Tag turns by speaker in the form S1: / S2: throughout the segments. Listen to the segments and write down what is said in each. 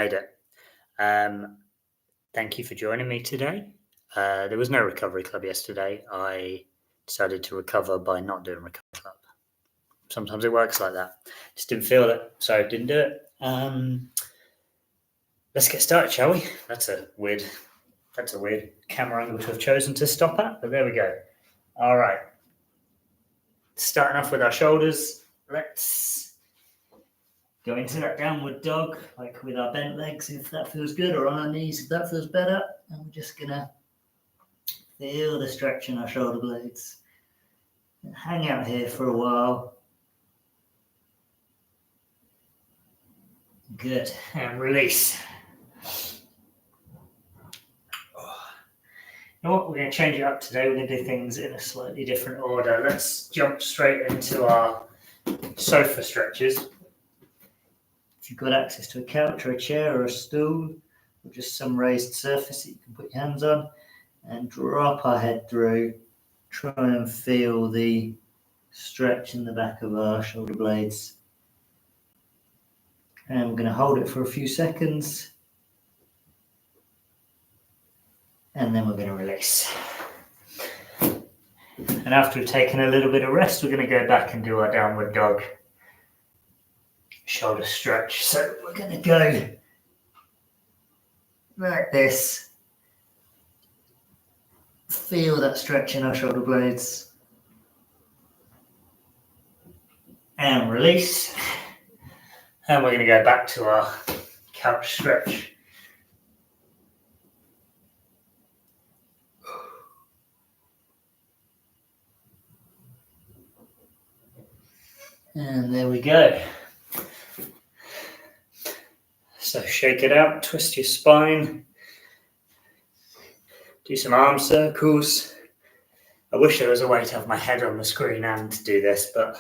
S1: made it. Thank you for joining me today. There was no recovery club yesterday. I decided to recover by not doing recovery club. Sometimes it works like that. Just didn't feel it, so didn't do it. Let's get started, shall we? That's a weird camera angle to have chosen to stop at, but there we go. All right. Starting off with our shoulders, let's go into that downward dog, like with our bent legs, if that feels good, or on our knees, if that feels better. And we're just gonna feel the stretch in our shoulder blades. And hang out here for a while. Good, and release. You know what, we're going to change it up today. We're going to do things in a slightly different order. Let's jump straight into our sofa stretches. If you've got access to a couch or a chair or a stool, or just some raised surface that you can put your hands on, and drop our head through. Try and feel the stretch in the back of our shoulder blades. And we're going to hold it for a few seconds. And then we're going to release. And after we've taken a little bit of rest, we're going to go back and do our downward dog shoulder stretch. So we're going to go like this. Feel that stretch in our shoulder blades. And release. And we're going to go back to our couch stretch. And there we go. So shake it out, twist your spine, do some arm circles. I wish there was a way to have my head on the screen and to do this, but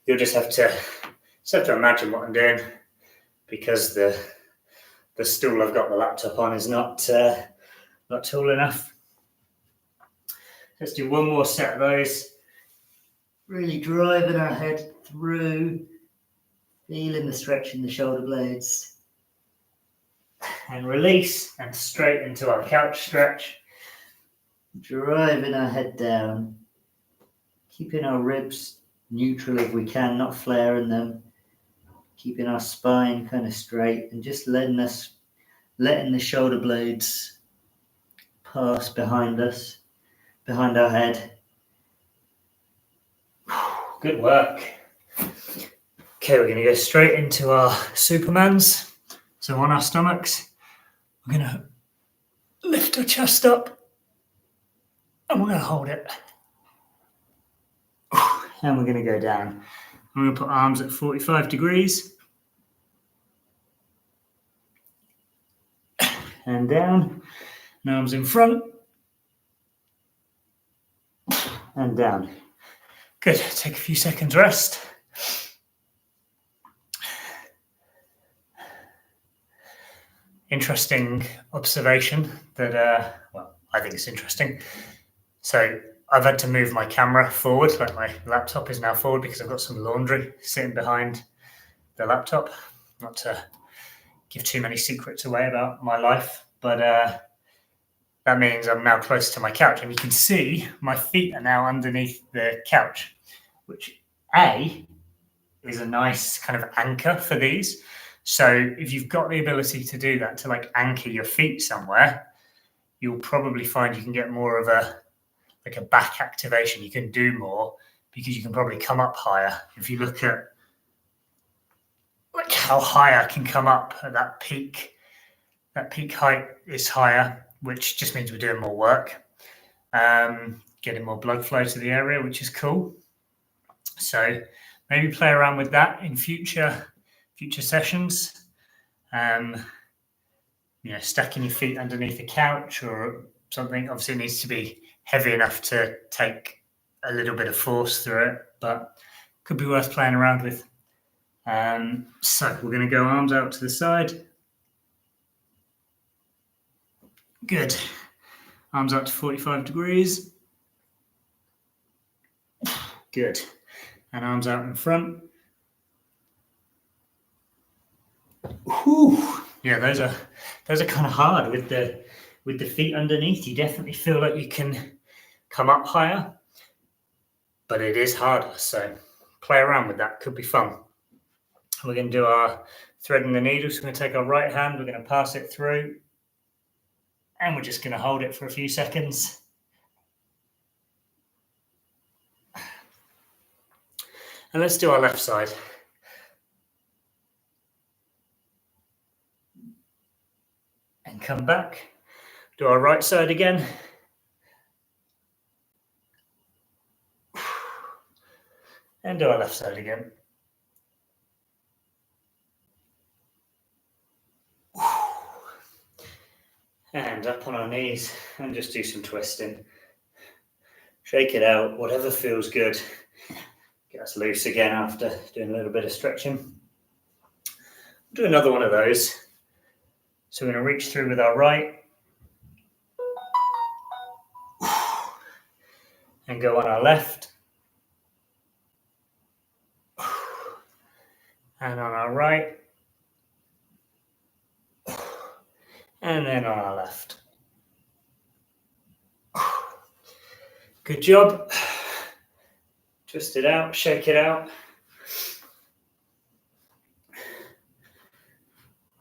S1: you'll just have to imagine what I'm doing, because the stool I've got the laptop on is not tall enough. Let's do one more set of those. Really driving our head through, feeling the stretch in the shoulder blades. And release, and straight into our couch stretch. Driving our head down, keeping our ribs neutral if we can, not flaring them. Keeping our spine kind of straight, and just letting the shoulder blades pass behind us, behind our head. Good work. Okay, we're going to go straight into our Supermans. So on our stomachs, we're going to lift our chest up, and we're going to hold it. And we're going to go down. I'm going to put arms at 45 degrees. And down. And arms in front. And down. Good. Take a few seconds rest. Interesting observation that, I think it's interesting. So I've had to move my camera forward, like my laptop is now forward, because I've got some laundry sitting behind the laptop. Not to give too many secrets away about my life, but that means I'm now close to my couch, and you can see my feet are now underneath the couch, which is a nice kind of anchor for these. So if you've got the ability to do that, to like anchor your feet somewhere, you'll probably find you can get more of a back activation. You can do more because you can probably come up higher. If you look at like how high I can come up at that peak height is higher, which just means we're doing more work, getting more blood flow to the area, which is cool. So maybe play around with that in future sessions. Stacking your feet underneath a couch or something. Obviously it needs to be heavy enough to take a little bit of force through it, but could be worth playing around with. So we're going to go arms out to the side. Good. Arms out to 45 degrees. Good. And arms out in front. Whew. Yeah, those are kind of hard with the feet underneath. You definitely feel like you can come up higher, but it is harder. So play around with that. Could be fun. We're going to do our threading the needles. We're going to take our right hand. We're going to pass it through, and we're just going to hold it for a few seconds. And let's do our left side. And come back. Do our right side again. And do our left side again. And up on our knees and just do some twisting. Shake it out, whatever feels good. Get us loose again after doing a little bit of stretching. Do another one of those. So we're going to reach through with our right. And go on our left. And on our right. And then on our left. Good job. Twist it out, shake it out.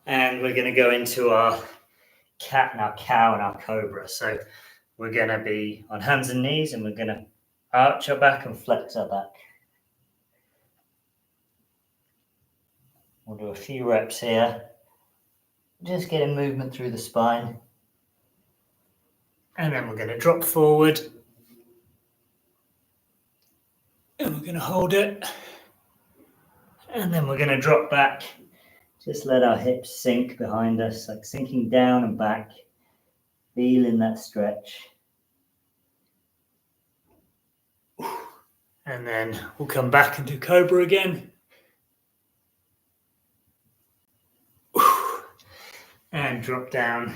S1: And we're going to go into our cat and our cow and our cobra. So we're going to be on hands and knees, and we're going to arch our back and flex our back. We'll do a few reps here. Just getting movement through the spine. And then we're going to drop forward. And we're going to hold it. And then we're going to drop back. Just let our hips sink behind us, like sinking down and back. Feeling that stretch. And then we'll come back and do cobra again. And drop down.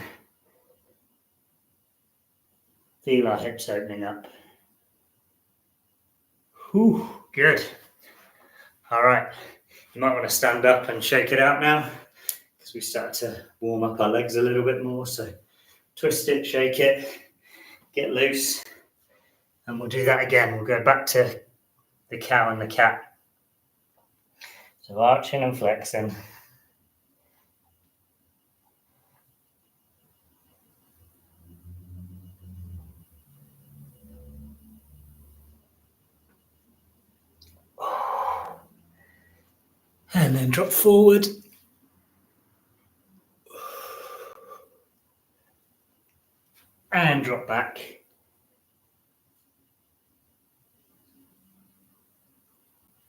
S1: Feel our hips opening up. Whew, good. All right. You might want to stand up and shake it out now, because we start to warm up our legs a little bit more. So twist it, shake it, get loose. And we'll do that again. We'll go back to the cow and the cat. So arching and flexing. And then drop forward. And drop back.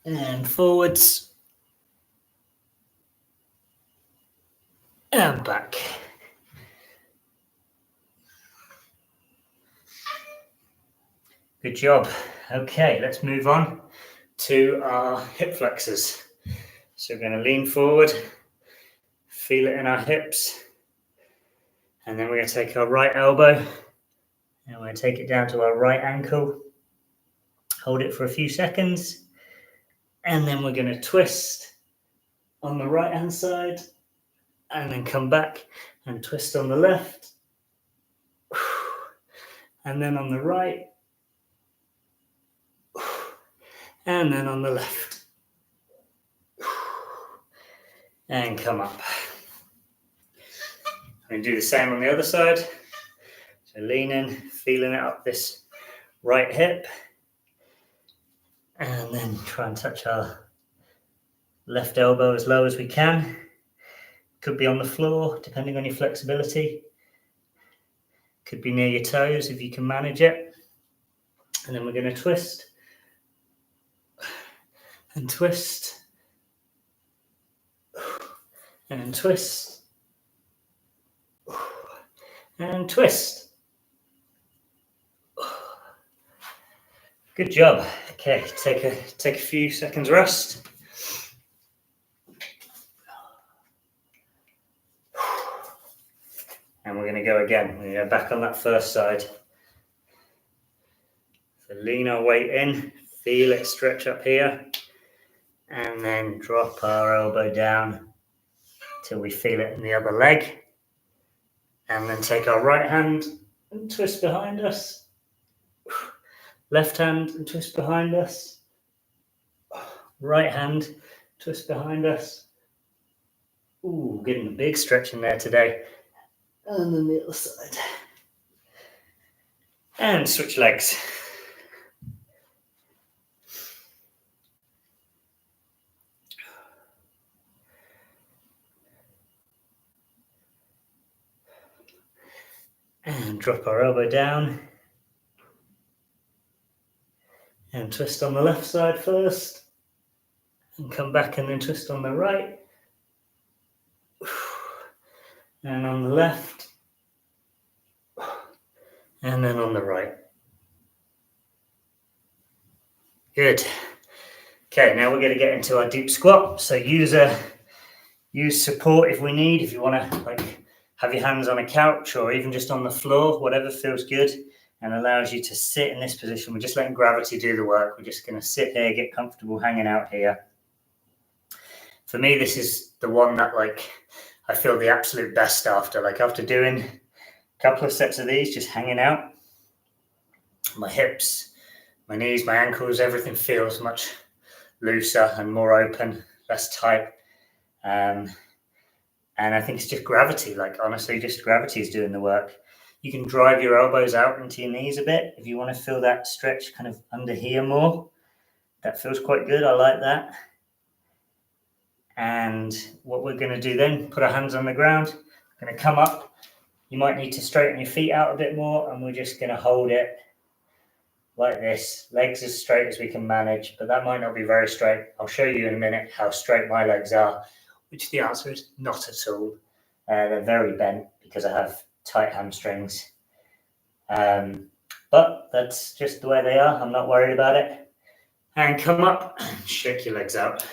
S1: And forwards. And back. Good job. Okay, let's move on to our hip flexors. So we're going to lean forward, feel it in our hips, and then we're going to take our right elbow and we're going to take it down to our right ankle, hold it for a few seconds, and then we're going to twist on the right hand side and then come back and twist on the left, and then on the right, and then on the left. And come up. And do the same on the other side. So lean in, feeling it up this right hip. And then try and touch our left elbow as low as we can. Could be on the floor, depending on your flexibility. Could be near your toes if you can manage it. And then we're going to twist. And twist. And twist. And twist. Good job. Okay, take a few seconds rest. And we're going to go again. We're going to go back on that first side. So lean our weight in, feel it stretch up here, and then drop our elbow down. till we feel it in the other leg. And then take our right hand and twist behind us. Left hand and twist behind us. Right hand, twist behind us. Ooh, getting a big stretch in there today. And then the other side. And switch legs. And drop our elbow down. And twist on the left side first. And come back and then twist on the right. And on the left. And then on the right. Good. Okay, now we're going to get into our deep squat. So use support if we need. If you want to have your hands on a couch or even just on the floor, whatever feels good and allows you to sit in this position. We're just letting gravity do the work. We're just going to sit here, get comfortable hanging out here. For me, this is the one that I feel the absolute best after. After doing a couple of sets of these, just hanging out, my hips, my knees, my ankles, everything feels much looser and more open, less tight. And I think it's just gravity. Honestly, just gravity is doing the work. You can drive your elbows out into your knees a bit if you want to feel that stretch kind of under here more. That feels quite good. I like that. And what we're going to do then, put our hands on the ground. We're going to come up. You might need to straighten your feet out a bit more, and we're just going to hold it like this. Legs as straight as we can manage, but that might not be very straight. I'll show you in a minute how straight my legs are, which the answer is not at all. They're very bent because I have tight hamstrings. But that's just the way they are. I'm not worried about it. And come up and shake your legs out.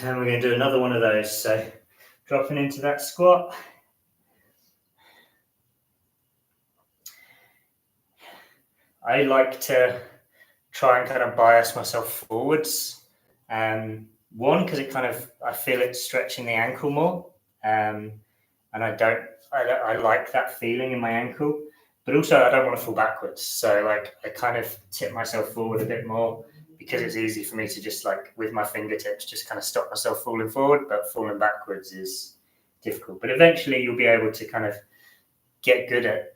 S1: And we're going to do another one of those. So dropping into that squat. I like to try and kind of bias myself forwards. One, because I feel it stretching the ankle more. And I like that feeling in my ankle, but also I don't want to fall backwards. So I kind of tip myself forward a bit more because it's easy for me to just with my fingertips, just kind of stop myself falling forward, but falling backwards is difficult. But eventually you'll be able to kind of get good at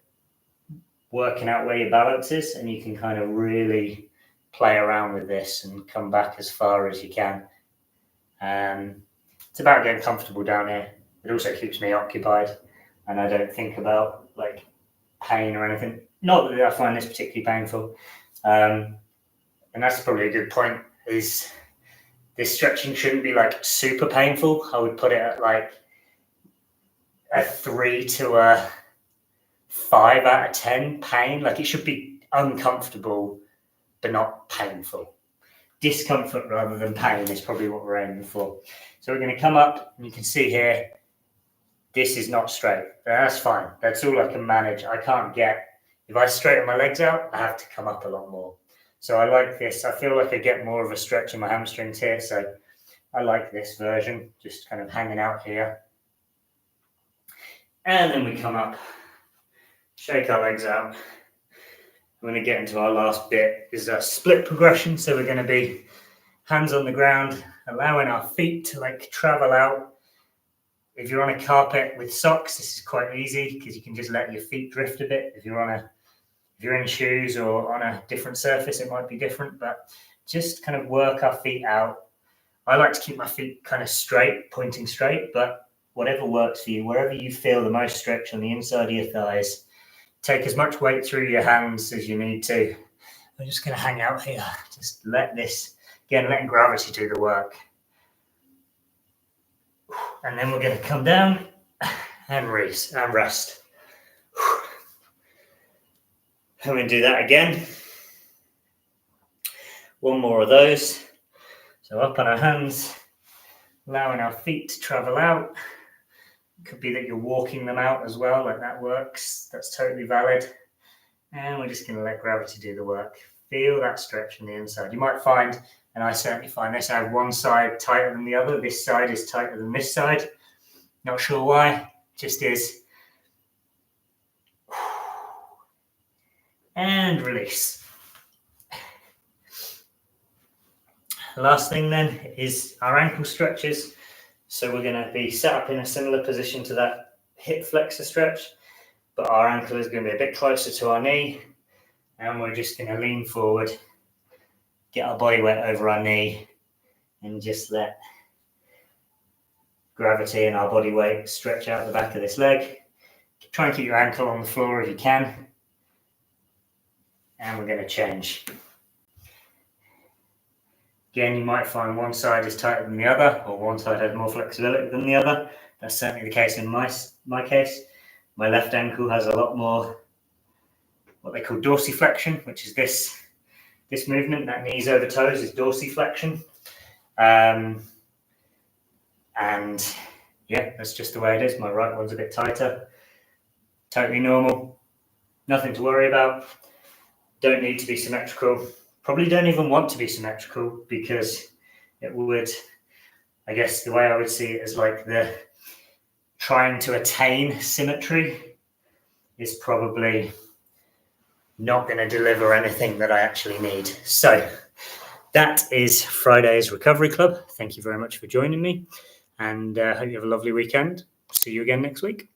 S1: working out where your balance is, and you can kind of really play around with this and come back as far as you can. It's about getting comfortable down here. It also keeps me occupied, and I don't think about pain or anything. Not that I find this particularly painful. And that's probably a good point, is this stretching shouldn't be super painful. I would put it at a 3 to a 5 out of 10 pain. It should be uncomfortable, but not painful. Discomfort rather than pain is probably what we're aiming for. So we're going to come up, and you can see here, this is not straight. That's fine. That's all I can manage. I can't if I straighten my legs out, I have to come up a lot more. So I like this. I feel like I get more of a stretch in my hamstrings here. So I like this version, just kind of hanging out here. And then we come up, shake our legs out. We're going to get into our last bit, is a split progression. So we're going to be hands on the ground, allowing our feet to travel out. If you're on a carpet with socks, this is quite easy because you can just let your feet drift a bit. If you're in shoes or on a different surface, it might be different, but just kind of work our feet out. I like to keep my feet kind of straight, pointing straight, but whatever works for you, wherever you feel the most stretch on the inside of your thighs, take as much weight through your hands as you need to. I'm just going to hang out here. Just letting gravity do the work. And then we're going to come down and rest. And we're going to do that again. One more of those. So up on our hands, allowing our feet to travel out. It could be that you're walking them out as well, that works. That's totally valid. And we're just going to let gravity do the work. Feel that stretch on the inside. You might find And I certainly find this. I have one side tighter than the other. This side is tighter than this side. Not sure why, just is. And release. Last thing then is our ankle stretches. So we're going to be set up in a similar position to that hip flexor stretch, but our ankle is going to be a bit closer to our knee, and we're just going to lean forward, get our body weight over our knee, and just let gravity and our body weight stretch out the back of this leg. Try and keep your ankle on the floor if you can. And we're going to change. Again, you might find one side is tighter than the other, or one side has more flexibility than the other. That's certainly the case in my case. My left ankle has a lot more what they call dorsiflexion, which is this movement, that knees over toes is dorsiflexion. And yeah, that's just the way it is. My right one's a bit tighter. Totally normal. Nothing to worry about. Don't need to be symmetrical. Probably don't even want to be symmetrical, because it would, I guess the way I would see it is like the trying to attain symmetry is probably not going to deliver anything that I actually need. So that is Friday's Recovery Club. Thank you very much for joining me, and hope you have a lovely weekend. See you again next week.